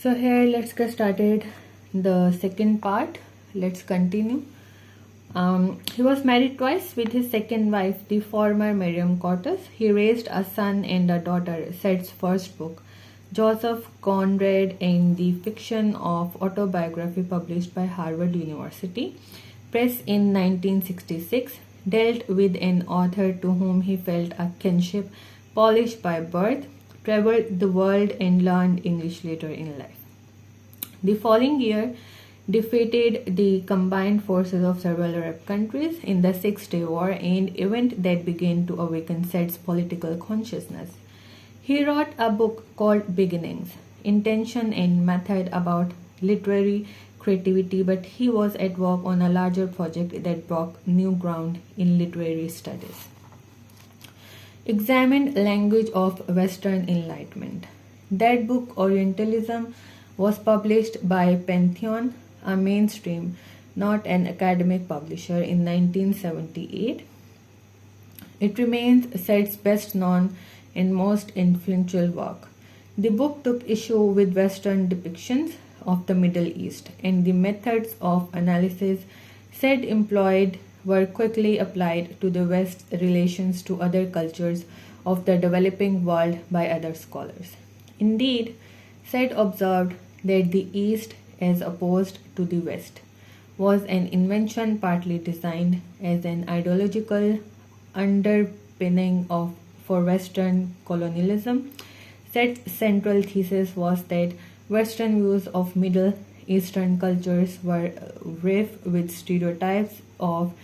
So here let's get started the second part. Let's continue. He was married twice with his second wife, the former Miriam Cortes. He raised a son and a daughter. Said's first book, Joseph Conrad and the Fiction of Autobiography, published by Harvard University Press in 1966, dealt with an author to whom he felt a kinship, Polish by birth, traveled the world and learned English later in life. The following year defeated the combined forces of several Arab countries in the Six-Day War, an event that began to awaken Said's political consciousness. He wrote a book called Beginnings, Intention and Method, about literary creativity, but he was at work on a larger project that broke new ground in literary studies. Examined language of Western Enlightenment. That book, Orientalism, was published by Pantheon, a mainstream, not an academic publisher, in 1978. It remains Said's best known and most influential work. The book took issue with Western depictions of the Middle East, and the methods of analysis Said employed were quickly applied to the West's relations to other cultures of the developing world by other scholars. Indeed, Said observed that the East, as opposed to the West, was an invention partly designed as an ideological underpinning for Western colonialism. Said's central thesis was that Western views of Middle Eastern cultures were rife with stereotypes of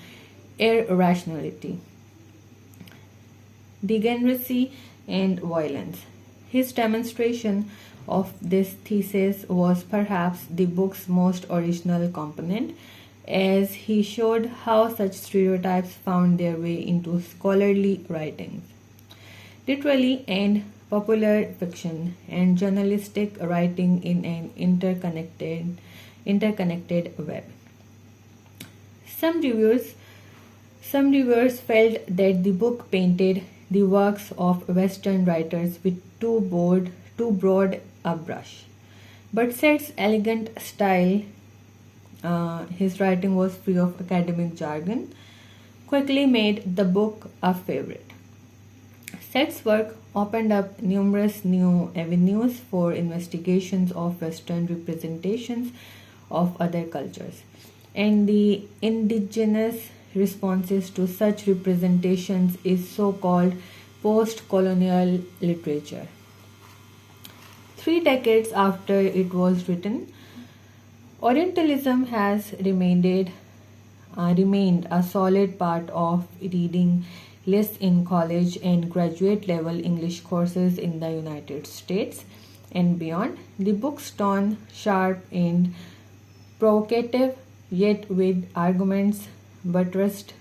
irrationality, degeneracy, and violence. His demonstration of this thesis was perhaps the book's most original component, as he showed how such stereotypes found their way into scholarly writings, literary and popular fiction, and journalistic writing in an interconnected web. Some reviewers felt that the book painted the works of Western writers with too broad a brush. But Said's elegant style, his writing was free of academic jargon, quickly made the book a favorite. Said's work opened up numerous new avenues for investigations of Western representations of other cultures, and the indigenous responses to such representations is so-called post-colonial literature. 3 decades after it was written, Orientalism has remained a solid part of reading lists in college and graduate level English courses in the United States and beyond. The book's tone, sharp and provocative, yet with arguments buttressed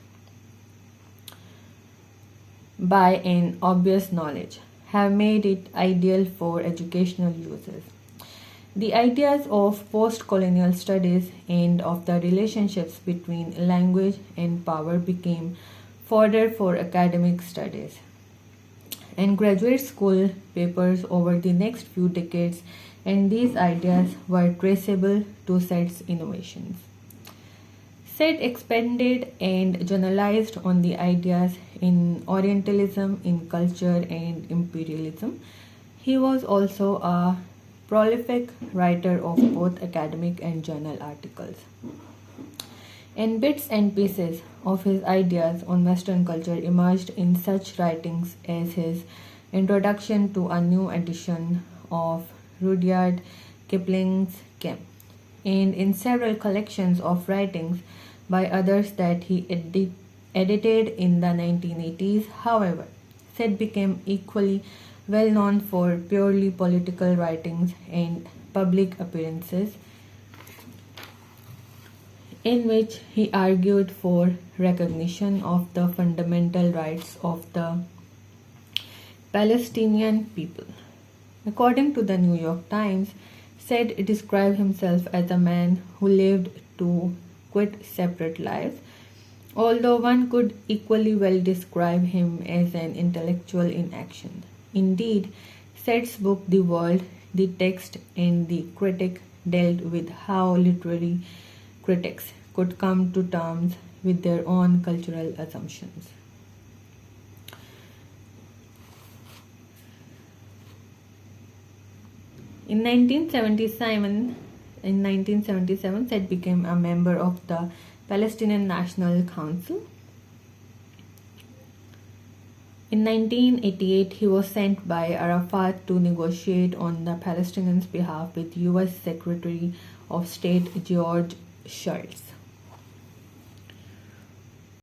by an obvious knowledge, have made it ideal for educational uses. The ideas of post-colonial studies and of the relationships between language and power became fodder for academic studies and graduate school papers over the next few decades, and these ideas were traceable to Said's innovations. Said expanded and generalized on the ideas in Orientalism, in culture and imperialism. He was also a prolific writer of both academic and journal articles. And bits and pieces of his ideas on Western culture emerged in such writings as his introduction to a new edition of Rudyard Kipling's Kim, and in several collections of writings by others that he edited in the 1980s. However, Said became equally well known for purely political writings and public appearances in which he argued for recognition of the fundamental rights of the Palestinian people. According to the New York Times, Said described himself as a man who lived to quit separate lives, although one could equally well describe him as an intellectual in action. Indeed, Said's book The World The text and the critic dealt with how literary critics could come to terms with their own cultural assumptions. In 1977, Said became a member of the Palestinian National Council. In 1988, he was sent by Arafat to negotiate on the Palestinians' behalf with US Secretary of State George Shultz.